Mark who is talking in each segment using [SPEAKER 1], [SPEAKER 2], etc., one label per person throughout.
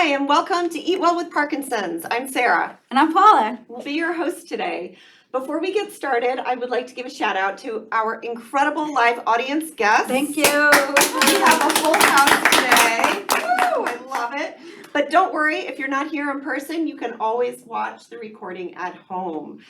[SPEAKER 1] Hi, and welcome to Eat Well with Parkinson's. I'm Sarah.
[SPEAKER 2] And I'm Paula.
[SPEAKER 1] We'll be your host today. Before we get started, I would like to give a shout out to our incredible live audience guests.
[SPEAKER 2] Thank you.
[SPEAKER 1] We have a full house today. Woo, I love it. But don't worry, if you're not here in person, you can always watch the recording at home.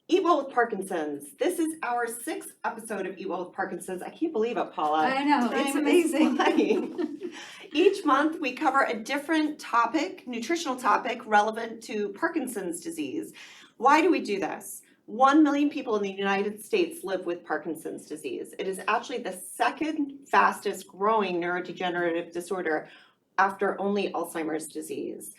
[SPEAKER 1] Eat Well with Parkinson's. This is our 6th episode of Eat Well with Parkinson's. I can't believe it, Paula.
[SPEAKER 2] I know, it's
[SPEAKER 1] Time
[SPEAKER 2] amazing.
[SPEAKER 1] is flying. Each month we cover a different topic, nutritional topic, relevant to Parkinson's disease. Why do we do this? 1 million people in the United States live with Parkinson's disease. It is actually the second fastest growing neurodegenerative disorder after only Alzheimer's disease.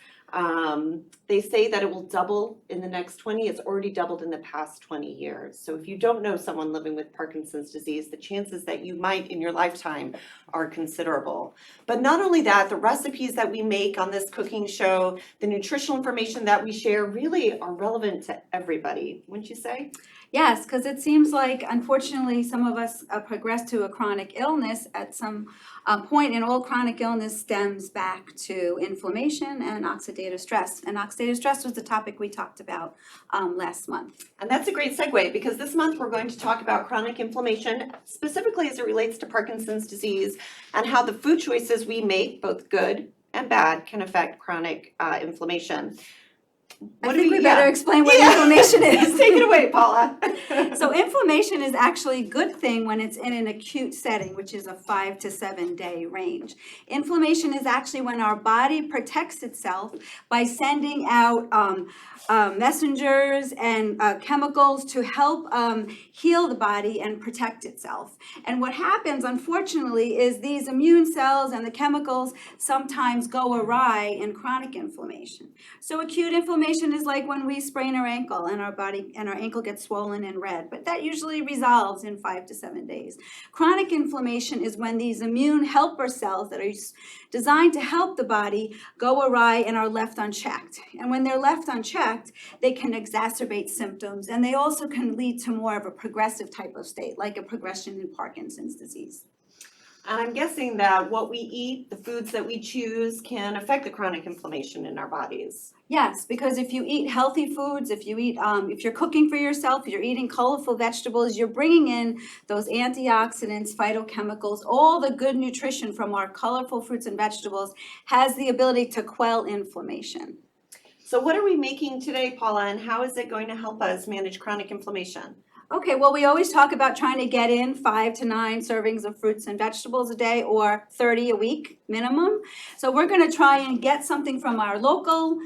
[SPEAKER 1] They say that it will double in the next 20. It's already doubled in the past 20 years. So if you don't know someone living with Parkinson's disease, the chances that you might in your lifetime are considerable. But not only that, the recipes that we make on this cooking show, the nutritional information that we share really are relevant to everybody, wouldn't you say?
[SPEAKER 2] Yes, because it seems like, unfortunately, some of us progress to a chronic illness at some point, and all chronic illness stems back to inflammation and oxidative stress. And oxidative stress was the topic we talked about last month.
[SPEAKER 1] And that's a great segue, because this month we're going to talk about chronic inflammation, specifically as it relates to Parkinson's disease, and how the food choices we make, both good and bad, can affect chronic inflammation.
[SPEAKER 2] I think we better explain what inflammation is.
[SPEAKER 1] Take it away, Paula.
[SPEAKER 2] So inflammation is actually a good thing when it's in an acute setting, which is a 5 to 7 day range. Inflammation is actually when our body protects itself by sending out messengers and chemicals to help heal the body and protect itself. And what happens, unfortunately, is these immune cells and the chemicals sometimes go awry in chronic inflammation. So acute inflammation is like when we sprain our ankle and our ankle gets swollen and red, but that usually resolves in 5 to 7 days. Chronic inflammation is when these immune helper cells that are designed to help the body go awry and are left unchecked. And when they're left unchecked, they can exacerbate symptoms, and they also can lead to more of a progressive type of state, like a progression in Parkinson's disease.
[SPEAKER 1] And I'm guessing that what we eat, the foods that we choose, can affect the chronic inflammation in our bodies.
[SPEAKER 2] Yes, because if you eat healthy foods, if you're cooking for yourself, if you're eating colorful vegetables, you're bringing in those antioxidants, phytochemicals, all the good nutrition from our colorful fruits and vegetables has the ability to quell inflammation.
[SPEAKER 1] So what are we making today, Paula, and how is it going to help us manage chronic inflammation?
[SPEAKER 2] Okay, well, we always talk about trying to get in 5 to 9 servings of fruits and vegetables a day, or 30 a week minimum. So we're going to try and get something from our local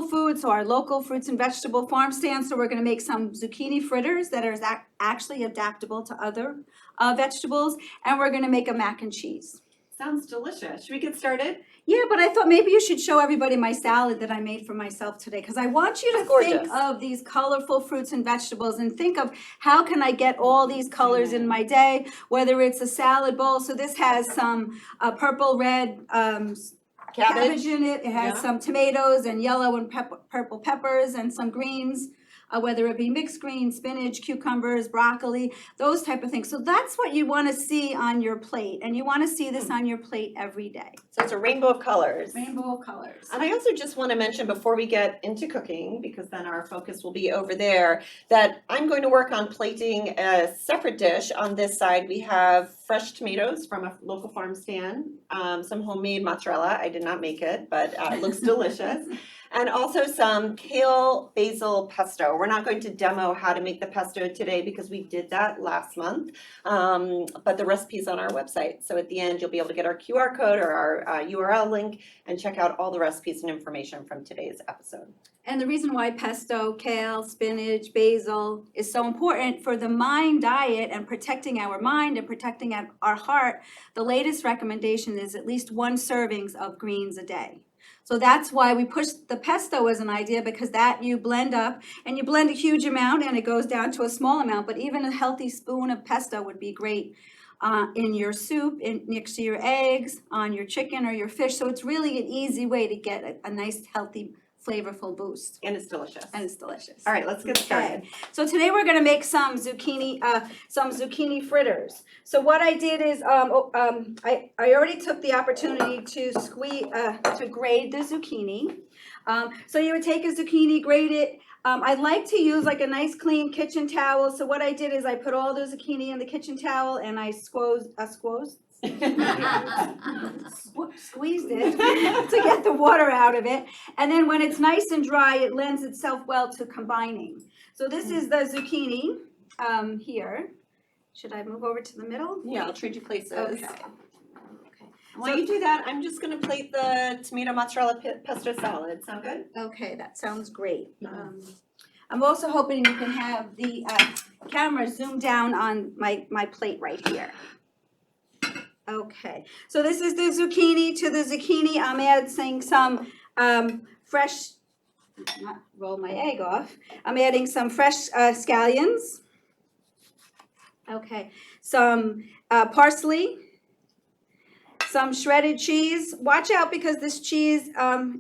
[SPEAKER 2] food, so our local fruits and vegetable farm stands. So we're going to make some zucchini fritters that are actually adaptable to other vegetables, and we're going to make a mac and cheese.
[SPEAKER 1] Sounds delicious. Should we get started?
[SPEAKER 2] Yeah, but I thought maybe you should show everybody my salad that I made for myself today, because I want you to think of these colorful fruits and vegetables and think of how can I get all these colors in my day, whether it's a salad bowl. So this has some purple, red cabbage in it. It has some tomatoes and yellow and purple peppers and some greens. Whether it be mixed greens, spinach, cucumbers, broccoli, those type of things. So that's what you want to see on your plate, and you want to see this on your plate every day.
[SPEAKER 1] So it's a rainbow of colors.
[SPEAKER 2] Rainbow of colors.
[SPEAKER 1] And I also just want to mention before we get into cooking, because then our focus will be over there, that I'm going to work on plating a separate dish. On this side, we have fresh tomatoes from a local farm stand, some homemade mozzarella. I did not make it, but it looks delicious. And also some kale basil pesto. We're not going to demo how to make the pesto today because we did that last month, but the recipe's on our website. So at the end, you'll be able to get our QR code or our URL link and check out all the recipes and information from today's episode.
[SPEAKER 2] And the reason why pesto, kale, spinach, basil is so important for the mind diet and protecting our mind and protecting our heart, the latest recommendation is at least 1 servings of greens a day. So that's why we push the pesto as an idea, because that you blend up and you blend a huge amount and it goes down to a small amount, but even a healthy spoon of pesto would be great in your soup, next to your eggs, on your chicken or your fish. So it's really an easy way to get a nice healthy flavorful boost.
[SPEAKER 1] And it's delicious.
[SPEAKER 2] And it's delicious.
[SPEAKER 1] All right, let's get started.
[SPEAKER 2] Okay, so today we're gonna make some zucchini fritters. So what I did is, I already took the opportunity to grate the zucchini. So you would take a zucchini, grate it. I like to use like a nice clean kitchen towel. So what I did is I put all the zucchini in the kitchen towel and I squeezed it to get the water out of it. And then when it's nice and dry, it lends itself well to combining. So this is the zucchini here. Should I move over to the middle?
[SPEAKER 1] Yeah, I'll trade you places.
[SPEAKER 2] Okay.
[SPEAKER 1] While you do that, I'm just gonna plate the tomato mozzarella pesto salad. Sound good?
[SPEAKER 2] Okay, that sounds great. I'm also hoping you can have the camera zoom down on my plate right here. Okay, so this is the zucchini. To the zucchini, I'm adding some fresh, not roll my egg off. I'm adding some fresh scallions. Okay, some parsley, some shredded cheese. Watch out because this cheese,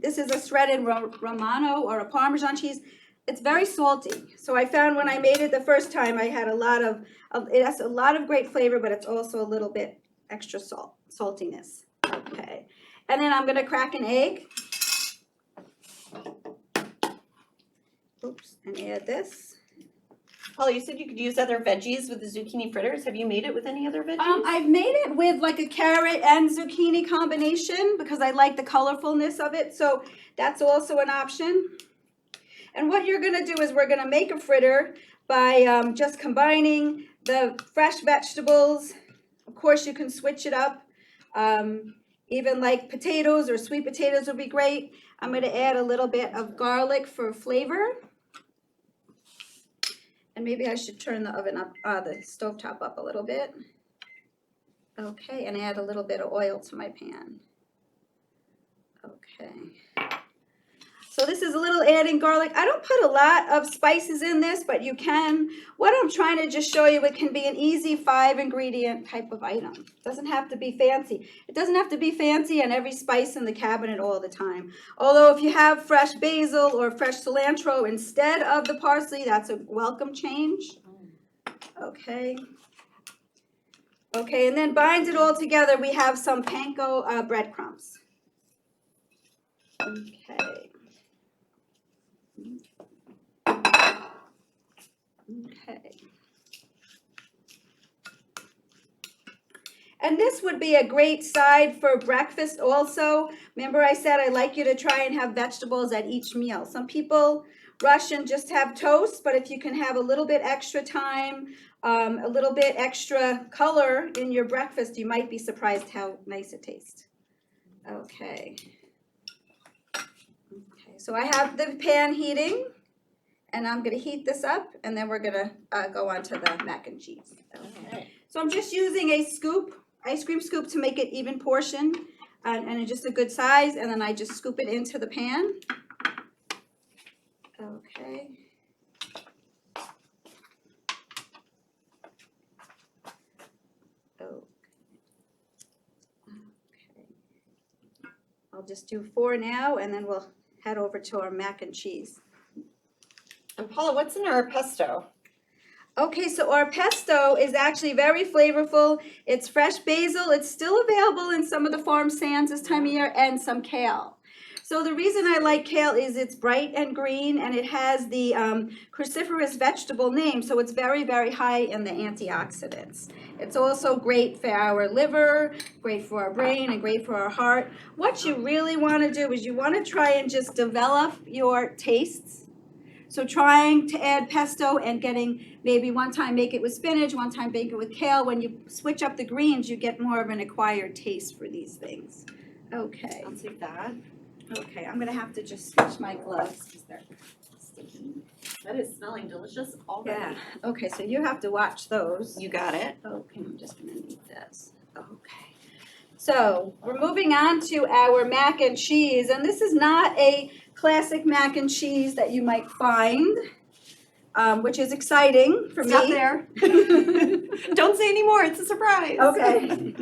[SPEAKER 2] this is a shredded Romano or a Parmesan cheese. It's very salty. So I found when I made it the first time, I had it has a lot of great flavor, but it's also a little bit extra saltiness. Okay, and then I'm gonna crack an egg. Oops, and add this.
[SPEAKER 1] Paula, you said you could use other veggies with the zucchini fritters. Have you made it with any other veggies?
[SPEAKER 2] I've made it with like a carrot and zucchini combination because I like the colorfulness of it. So that's also an option. And what you're gonna do is we're gonna make a fritter by just combining the fresh vegetables. Of course, you can switch it up. Even like potatoes or sweet potatoes would be great. I'm gonna add a little bit of garlic for flavor. And maybe I should turn the oven up, the stovetop up a little bit. Okay, and add a little bit of oil to my pan. Okay. So this is a little adding garlic. I don't put a lot of spices in this, but you can. What I'm trying to just show you, it can be an easy 5-ingredient type of item. It doesn't have to be fancy. It doesn't have to be fancy and every spice in the cabinet all the time. Although if you have fresh basil or fresh cilantro instead of the parsley, that's a welcome change. Okay. Okay, and then bind it all together. We have some panko breadcrumbs. Okay. Okay. And this would be a great side for breakfast also. Remember I said I like you to try and have vegetables at each meal. Some people rush and just have toast, but if you can have a little bit extra time, a little bit extra color in your breakfast, you might be surprised how nice it tastes. Okay. Okay, so I have the pan heating. And I'm going to heat this up, and then we're going to go on to the mac and cheese. Okay. So I'm just using a scoop, ice cream scoop, to make it even portion, and just a good size, and then I just scoop it into the pan. Okay. Okay. I'll just do 4 now, and then we'll head over to our mac and cheese.
[SPEAKER 1] And Paula, what's in our pesto?
[SPEAKER 2] Okay, so our pesto is actually very flavorful. It's fresh basil. It's still available in some of the farm stands this time of year, and some kale. So the reason I like kale is it's bright and green, and it has the cruciferous vegetable name, so it's very, very high in the antioxidants. It's also great for our liver, great for our brain, and great for our heart. What you really want to do is you want to try and just develop your tastes. So trying to add pesto and getting maybe one time make it with spinach, one time make it with kale. When you switch up the greens, you get more of an acquired taste for these things. Okay.
[SPEAKER 1] I'll take that.
[SPEAKER 2] Okay, I'm gonna have to just switch my gloves because they're sticky.
[SPEAKER 1] That is smelling delicious already.
[SPEAKER 2] Yeah, okay, so you have to watch those.
[SPEAKER 1] You got it.
[SPEAKER 2] Okay, I'm just gonna need this. Okay. So we're moving on to our mac and cheese, and this is not a classic mac and cheese that you might find, which is exciting for me.
[SPEAKER 1] Stop there. Don't say any more. It's a surprise.
[SPEAKER 2] Okay.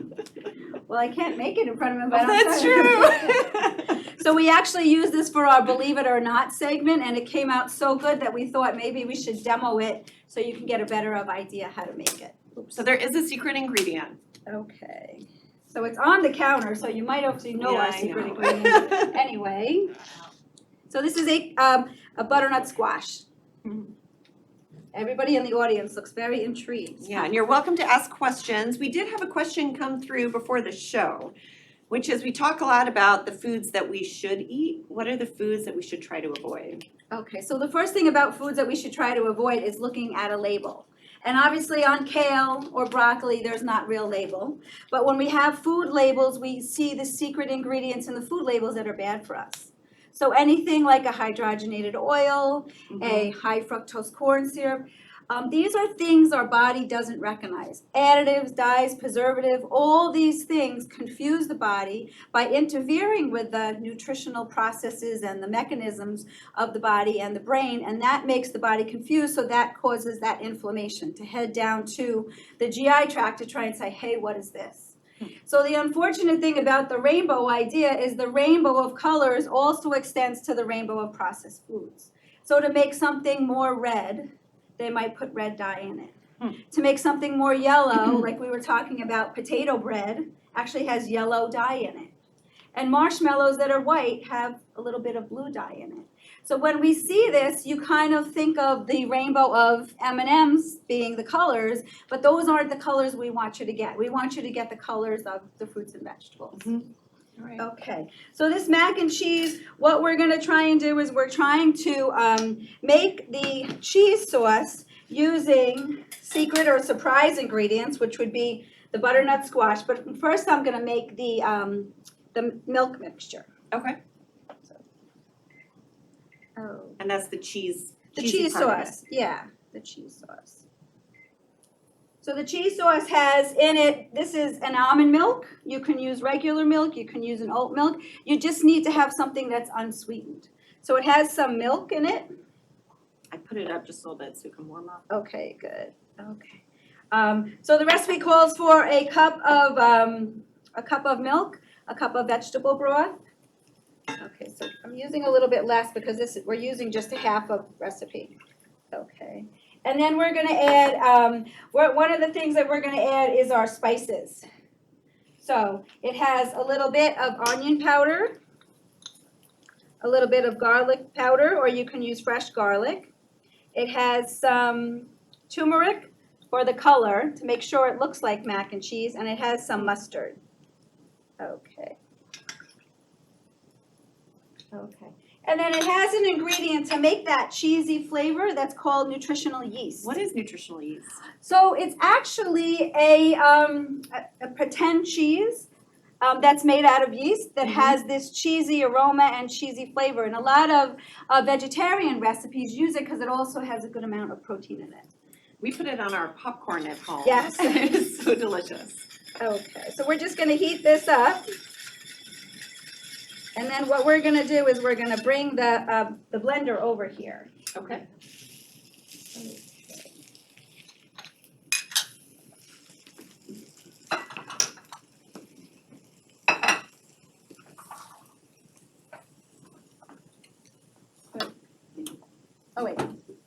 [SPEAKER 2] Well, I can't make it in front of him, but
[SPEAKER 1] That's true.
[SPEAKER 2] So we actually used this for our Believe It or Not segment, and it came out so good that we thought maybe we should demo it so you can get a better idea how to make it.
[SPEAKER 1] So there is a secret ingredient.
[SPEAKER 2] Okay. So it's on the counter, so you might actually know
[SPEAKER 1] Yeah,
[SPEAKER 2] our
[SPEAKER 1] I
[SPEAKER 2] secret
[SPEAKER 1] know.
[SPEAKER 2] ingredient. Anyway, so this is a butternut squash.
[SPEAKER 1] Mhm.
[SPEAKER 2] Everybody in the audience looks very intrigued.
[SPEAKER 1] Yeah, and you're welcome to ask questions. We did have a question come through before the show, which is we talk a lot about the foods that we should eat. What are the foods that we should try to avoid?
[SPEAKER 2] Okay, so the first thing about foods that we should try to avoid is looking at a label. And obviously on kale or broccoli, there's not real label. But when we have food labels, we see the secret ingredients in the food labels that are bad for us. So anything like a hydrogenated oil, a high fructose corn syrup, these are things our body doesn't recognize. Additives, dyes, preservative, all these things confuse the body by interfering with the nutritional processes and the mechanisms of the body and the brain, and that makes the body confused, so that causes that inflammation to head down to the GI tract to try and say, hey, what is this? So the unfortunate thing about the rainbow idea is the rainbow of colors also extends to the rainbow of processed foods. So to make something more red, they might put red dye in it. To make something more yellow, like we were talking about, potato bread actually has yellow dye in it. And marshmallows that are white have a little bit of blue dye in it. So when we see this, you kind of think of the rainbow of M&Ms being the colors, but those aren't the colors we want you to get. We want you to get the colors of the fruits and vegetables.
[SPEAKER 1] Right.
[SPEAKER 2] Okay, so this mac and cheese, what we're gonna try and do is we're trying to make the cheese sauce using secret or surprise ingredients, which would be the butternut squash. But first I'm gonna make the milk mixture.
[SPEAKER 1] Okay.
[SPEAKER 2] Oh.
[SPEAKER 1] And that's the cheese.
[SPEAKER 2] The
[SPEAKER 1] cheesy
[SPEAKER 2] cheese
[SPEAKER 1] part of
[SPEAKER 2] sauce, yeah, the cheese sauce. So the cheese sauce has in it, this is an almond milk. You can use regular milk, you can use an oat milk. You just need to have something that's unsweetened. So it has some milk in it.
[SPEAKER 1] I put it up just a little bit so it can warm up.
[SPEAKER 2] Okay, good. Okay. So the recipe calls for a cup of milk, a cup of vegetable broth. Okay, so I'm using a little bit less because we're using just a half of recipe. Okay. And then we're gonna add, one of the things that we're gonna add is our spices. So it has a little bit of onion powder, a little bit of garlic powder, or you can use fresh garlic. It has some turmeric for the color to make sure it looks like mac and cheese, and it has some mustard. Okay. Okay. And then it has an ingredient to make that cheesy flavor that's called nutritional yeast.
[SPEAKER 1] What is nutritional yeast?
[SPEAKER 2] So it's actually a pretend cheese that's made out of yeast that has this cheesy aroma and cheesy flavor. And a lot of vegetarian recipes use it because it also has a good amount of protein in it.
[SPEAKER 1] We put it on our popcorn at home.
[SPEAKER 2] Yes.
[SPEAKER 1] It's so delicious.
[SPEAKER 2] Okay, so we're just going to heat this up. And then what we're gonna do is we're gonna bring the blender over here.
[SPEAKER 1] Okay.
[SPEAKER 2] Oh wait,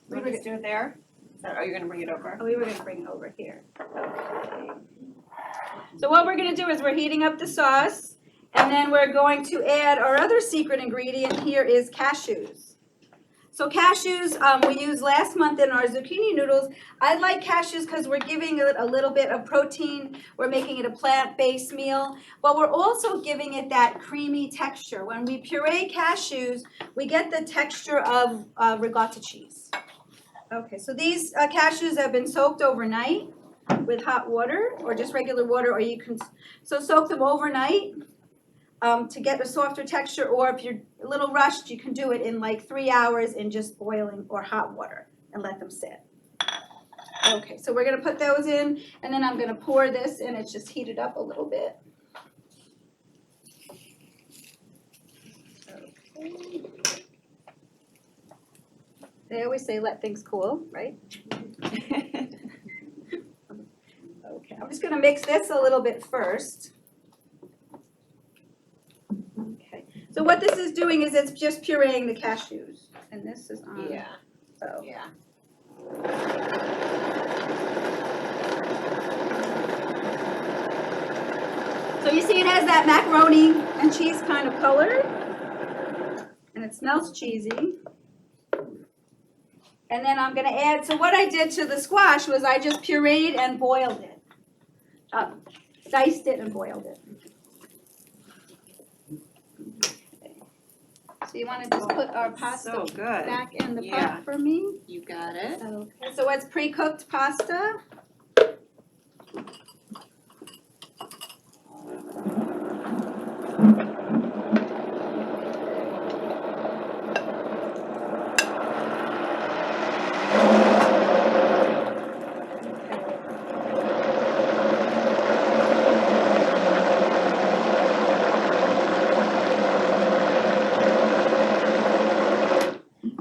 [SPEAKER 1] We just do it there? Or you're gonna bring it over?
[SPEAKER 2] we were gonna bring it over here. Okay. So what we're gonna do is we're heating up the sauce. And then we're going to add our other secret ingredient here is cashews. So cashews we used last month in our zucchini noodles. I like cashews because we're giving it a little bit of protein. We're making it a plant-based meal, but we're also giving it that creamy texture. When we puree cashews, we get the texture of ricotta cheese. Okay, so these cashews have been soaked overnight with hot water or just regular water, or you can soak them overnight. To get a softer texture, or if you're a little rushed, you can do it in like 3 hours in just boiling or hot water and let them sit. Okay, so we're gonna put those in, and then I'm gonna pour this, and it's just heated up a little bit. Okay. They always say let things cool, right? Okay, I'm just gonna mix this a little bit first. So So what this is doing is it's just pureeing the cashews, and this is on.
[SPEAKER 1] Yeah,
[SPEAKER 2] So.
[SPEAKER 1] yeah.
[SPEAKER 2] So you see it has that macaroni and cheese kind of color, and it smells cheesy. And then I'm gonna add, so what I did to the squash was I just pureed and boiled it. Diced it and boiled it. So you wanna just put our pasta
[SPEAKER 1] So good.
[SPEAKER 2] back in the
[SPEAKER 1] Yeah.
[SPEAKER 2] pot for me?
[SPEAKER 1] You got it.
[SPEAKER 2] Okay, so it's pre-cooked pasta.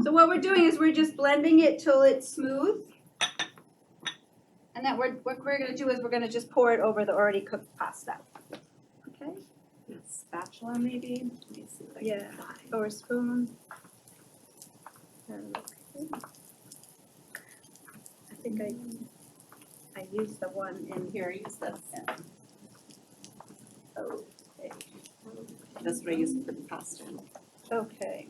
[SPEAKER 2] So what we're doing is we're just blending it till it's smooth. And then what we're gonna do is we're gonna just pour it over the already cooked pasta. Okay?
[SPEAKER 1] Spatula maybe? Let me see what I
[SPEAKER 2] Yeah.
[SPEAKER 1] can find.
[SPEAKER 2] Or a spoon. Okay. I think I used the one in here.
[SPEAKER 1] Here, use this.
[SPEAKER 2] Okay.
[SPEAKER 1] That's what I use for the pasta.
[SPEAKER 2] Okay.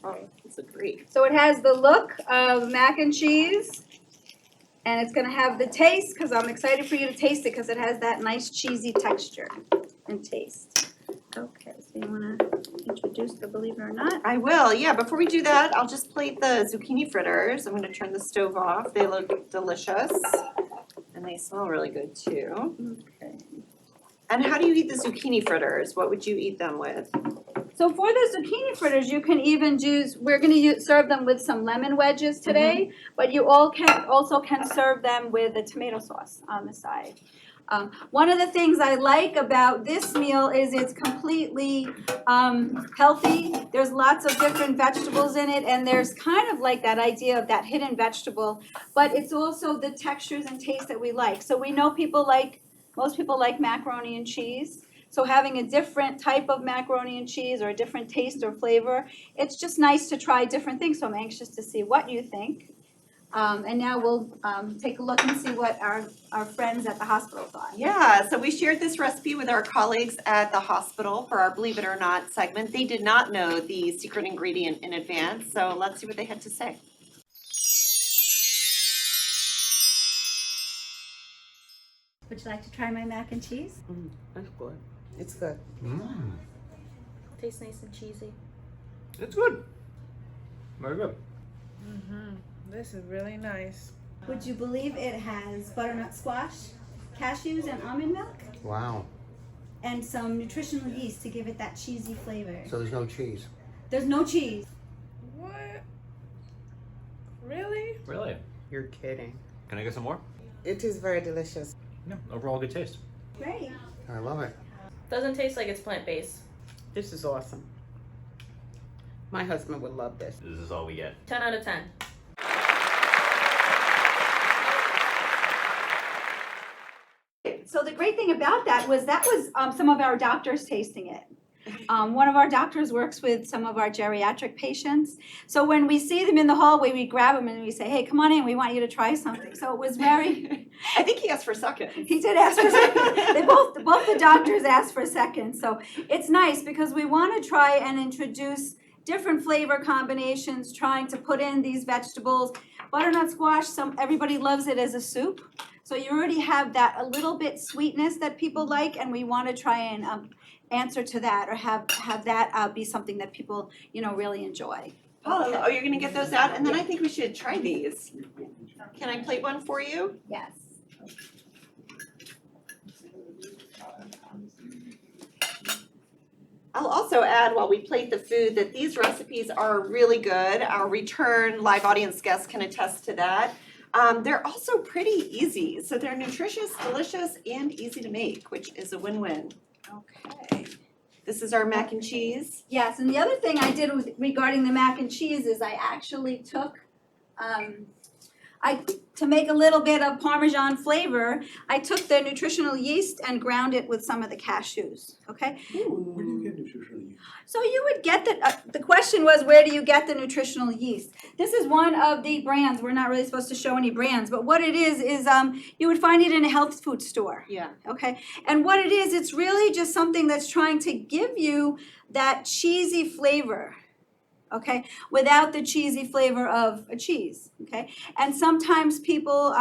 [SPEAKER 1] Oh, it's a great.
[SPEAKER 2] So it has the look of mac and cheese, and it's gonna have the taste, because I'm excited for you to taste it, because it has that nice cheesy texture and taste. Okay, so you wanna introduce the believe it or not?
[SPEAKER 1] I will, yeah. Before we do that, I'll just plate the zucchini fritters. I'm gonna turn the stove off. They look delicious. And they smell really good too.
[SPEAKER 2] Okay.
[SPEAKER 1] And how do you eat the zucchini fritters? What would you eat them with?
[SPEAKER 2] So for the zucchini fritters, you can even we're gonna serve them with some lemon wedges today, but you also can serve them with a tomato sauce on the side. One of the things I like about this meal is it's completely healthy. There's lots of different vegetables in it, and there's kind of like that idea of that hidden vegetable, but it's also the textures and taste that we like. So we know most people like macaroni and cheese. So having a different type of macaroni and cheese or a different taste or flavor, it's just nice to try different things. So I'm anxious to see what you think. And now we'll take a look and see what our friends at the hospital thought.
[SPEAKER 1] Yeah, so we shared this recipe with our colleagues at the hospital for our Believe It or Not segment. They did not know the secret ingredient in advance, so let's see what they had to say.
[SPEAKER 2] Would you like to try my mac and cheese?
[SPEAKER 3] That's good. It's good.
[SPEAKER 4] Tastes nice and cheesy.
[SPEAKER 5] It's good. Very good.
[SPEAKER 3] This is really nice.
[SPEAKER 2] Would you believe it has butternut squash, cashews, and almond milk?
[SPEAKER 6] Wow.
[SPEAKER 2] And some nutritional yeast to give it that cheesy flavor.
[SPEAKER 6] So there's no cheese.
[SPEAKER 2] There's no cheese.
[SPEAKER 3] What? Really?
[SPEAKER 5] Really?
[SPEAKER 3] You're kidding.
[SPEAKER 5] Can I get some more?
[SPEAKER 3] It is very delicious.
[SPEAKER 5] Yeah. Overall, good taste.
[SPEAKER 2] Great.
[SPEAKER 6] I love it.
[SPEAKER 4] Doesn't taste like it's plant-based.
[SPEAKER 3] This is awesome. My husband would love this.
[SPEAKER 5] This is all we get.
[SPEAKER 4] 10 out of 10.
[SPEAKER 2] So the great thing about that was some of our doctors tasting it. One of our doctors works with some of our geriatric patients. So when we see them in the hallway, we grab them and we say, hey, come on in, we want you to try something. So it was very,
[SPEAKER 1] I think he asked for seconds.
[SPEAKER 2] he did ask for seconds. They both the doctors asked for seconds. So it's nice because we want to try and introduce different flavor combinations, trying to put in these vegetables. Butternut squash, everybody loves it as a soup. So you already have that a little bit sweetness that people like, and we want to try and answer to that, or have that be something that people really enjoy.
[SPEAKER 1] Paula, you're gonna get those out, and then I think we should try these. Can I plate one for you?
[SPEAKER 2] Yes.
[SPEAKER 1] I'll also add while we plate the food that these recipes are really good. Our return live audience guests can attest to that. They're also pretty easy, so they're nutritious, delicious, and easy to make, which is a win-win. Okay. This is our mac and cheese.
[SPEAKER 2] Yes, and the other thing I did regarding the mac and cheese is I actually took to make a little bit of Parmesan flavor, I took the nutritional yeast and ground it with some of the cashews, okay?
[SPEAKER 6] Where do you get nutritional yeast?
[SPEAKER 2] So you would get the question was, where do you get the nutritional yeast? This is one of the brands. We're not really supposed to show any brands, but what it is you would find it in a health food store.
[SPEAKER 1] Yeah.
[SPEAKER 2] Okay, and what it is, it's really just something that's trying to give you that cheesy flavor, okay, without the cheesy flavor of a cheese, okay? And sometimes people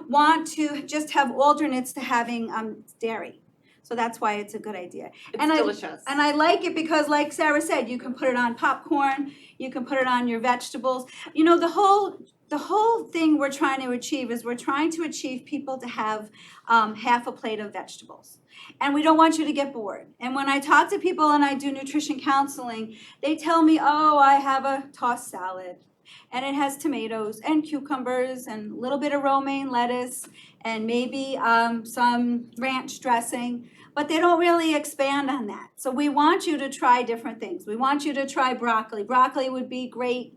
[SPEAKER 2] want to just have alternates to having dairy. So that's why it's a good idea.
[SPEAKER 1] It's
[SPEAKER 2] And
[SPEAKER 1] delicious.
[SPEAKER 2] I like it because, like Sarah said, you can put it on popcorn, you can put it on your vegetables. You know, the whole thing we're trying to achieve is we're trying to achieve people to have half a plate of vegetables. And we don't want you to get bored. And when I talk to people and I do nutrition counseling, they tell me, oh, I have a tossed salad. And it has tomatoes and cucumbers and a little bit of romaine lettuce and maybe some ranch dressing. But they don't really expand on that. So we want you to try different things. We want you to try broccoli. Broccoli would be great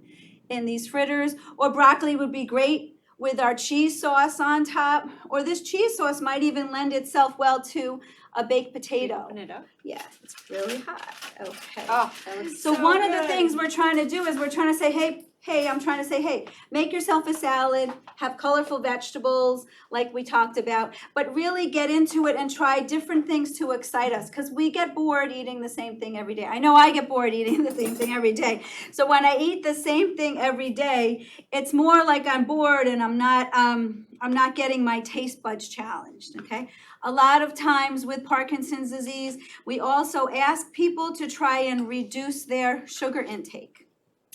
[SPEAKER 2] in these fritters, or broccoli would be great with our cheese sauce on top, or this cheese sauce might even lend itself well to a baked potato.
[SPEAKER 1] Open it up.
[SPEAKER 2] Yeah, it's really hot. Okay.
[SPEAKER 1] Oh, that looks
[SPEAKER 2] So one of the things we're trying to do is we're trying to say, hey, make yourself a salad, have colorful vegetables like we talked about, but really get into it and try different things to excite us, because we get bored eating the same thing every day. I know I get bored eating the same thing every day. So when I eat the same thing every day, it's more like I'm bored and I'm not getting my taste buds challenged, okay? A lot of times with Parkinson's disease, we also ask people to try and reduce their sugar intake.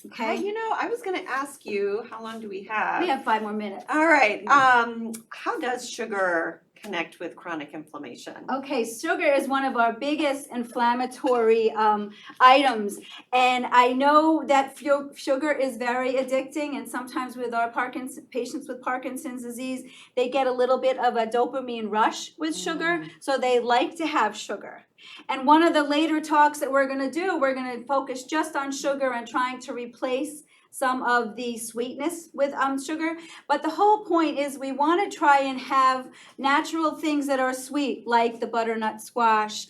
[SPEAKER 2] Okay?
[SPEAKER 1] You know, I was going to ask you, how long do we have?
[SPEAKER 2] We have 5 more minutes.
[SPEAKER 1] All right. How does sugar connect with chronic inflammation?
[SPEAKER 2] Okay, sugar is one of our biggest inflammatory items, and I know that sugar is very addicting, and sometimes with our patients with Parkinson's disease, they get a little bit of a dopamine rush with sugar, so they like to have sugar. And one of the later talks that we're going to do, we're going to focus just on sugar and trying to replace some of the sweetness with sugar. But the whole point is we want to try and have natural things that are sweet, like the butternut squash,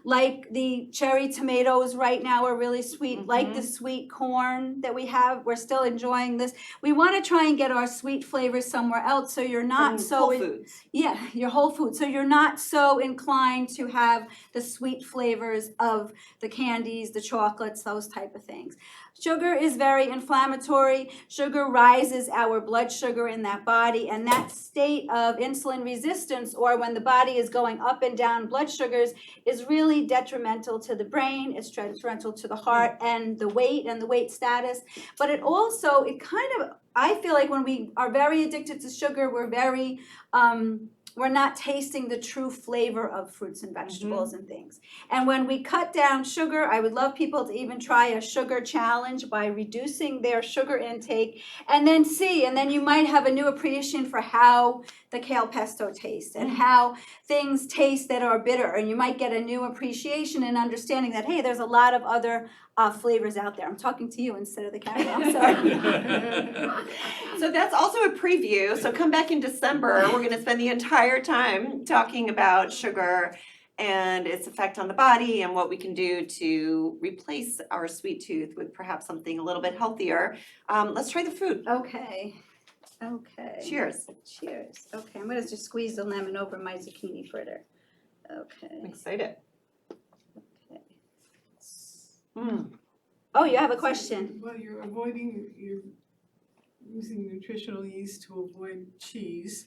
[SPEAKER 2] like the cherry tomatoes right now are really sweet, like the sweet corn that we have. We're still enjoying this. We want to try and get our sweet flavors somewhere else, so you're not
[SPEAKER 1] Whole Foods.
[SPEAKER 2] Yeah, your whole food. So you're not so inclined to have the sweet flavors of the candies, the chocolates, those type of things. Sugar is very inflammatory. Sugar rises our blood sugar in that body, and that state of insulin resistance, or when the body is going up and down blood sugars, is really detrimental to the brain. It's detrimental to the heart and the weight status. But it also, I feel like when we are very addicted to sugar, we're not tasting the true flavor of fruits and vegetables and things. And when we cut down sugar, I would love people to even try a sugar challenge by reducing their sugar intake, and then you might have a new appreciation for how the kale pesto tastes and how things taste that are bitter. And you might get a new appreciation and understanding that, hey, there's a lot of other flavors out there. I'm talking to you instead of the camera, I'm sorry.
[SPEAKER 1] So that's also a preview. So come back in December. We're going to spend the entire time talking about sugar and its effect on the body and what we can do to replace our sweet tooth with perhaps something a little bit healthier. Let's try the food.
[SPEAKER 2] Okay.
[SPEAKER 1] Cheers.
[SPEAKER 2] Cheers. Okay, I'm gonna just squeeze the lemon over my zucchini fritter.
[SPEAKER 1] I'm
[SPEAKER 2] Okay.
[SPEAKER 1] excited.
[SPEAKER 2] Okay.
[SPEAKER 1] Mm.
[SPEAKER 2] Oh, you have a question?
[SPEAKER 7] Well, you're using nutritional yeast to avoid cheese.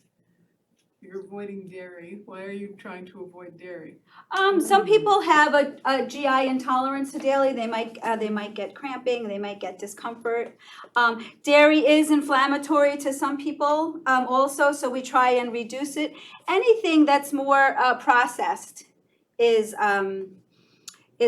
[SPEAKER 7] You're avoiding dairy. Why are you trying to avoid dairy?
[SPEAKER 2] Some people have a GI intolerance to dairy. They might get cramping. They might get discomfort. Dairy is inflammatory to some people also, so we try and reduce it. Anything that's more processed is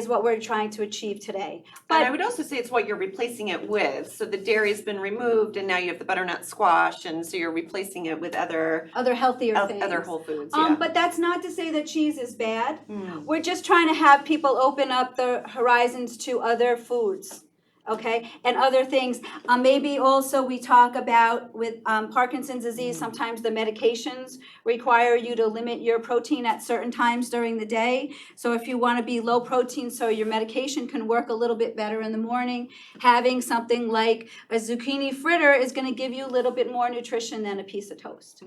[SPEAKER 2] what we're trying to achieve today.
[SPEAKER 1] But I
[SPEAKER 2] But
[SPEAKER 1] would also say it's what you're replacing it with. So the dairy's been removed and now you have the butternut squash, and so you're replacing it with other
[SPEAKER 2] healthier things.
[SPEAKER 1] other whole foods. Yeah.
[SPEAKER 2] But that's not to say that cheese is bad.
[SPEAKER 1] Mm.
[SPEAKER 2] We're just trying to have people open up their horizons to other foods. okay, and other things. Maybe also we talk about with Parkinson's disease, sometimes the medications require you to limit your protein at certain times during the day. So if you want to be low protein so your medication can work a little bit better in the morning, having something like a zucchini fritter is going to give you a little bit more nutrition than a piece of toast.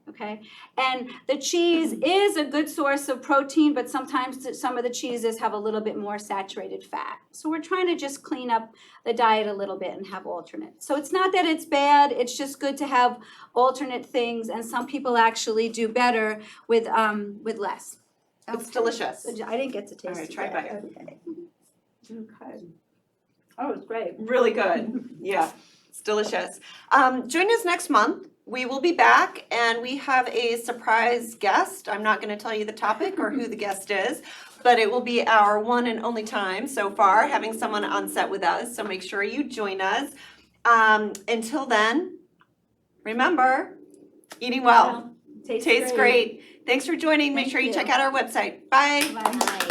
[SPEAKER 2] Okay, and the cheese is a good source of protein, but sometimes some of the cheeses have a little bit more saturated fat. So we're trying to just clean up the diet a little bit and have alternates. So it's not that it's bad, it's just good to have alternate things, and some people actually do better with less.
[SPEAKER 1] It's delicious.
[SPEAKER 2] I didn't get to taste
[SPEAKER 1] All right,
[SPEAKER 2] it
[SPEAKER 1] try
[SPEAKER 2] yet.
[SPEAKER 1] it.
[SPEAKER 2] Okay. Oh, it's great.
[SPEAKER 1] Really good. Yeah, it's delicious. Join us next month. We will be back and we have a surprise guest. I'm not going to tell you the topic or who the guest is, but it will be our one and only time so far having someone on set with us. So make sure you join us. Until then, remember, eating well
[SPEAKER 2] Tastes
[SPEAKER 1] tastes great. Thanks for joining. Make
[SPEAKER 2] Thank
[SPEAKER 1] sure you
[SPEAKER 2] you.
[SPEAKER 1] check out our website. Bye.
[SPEAKER 2] Bye.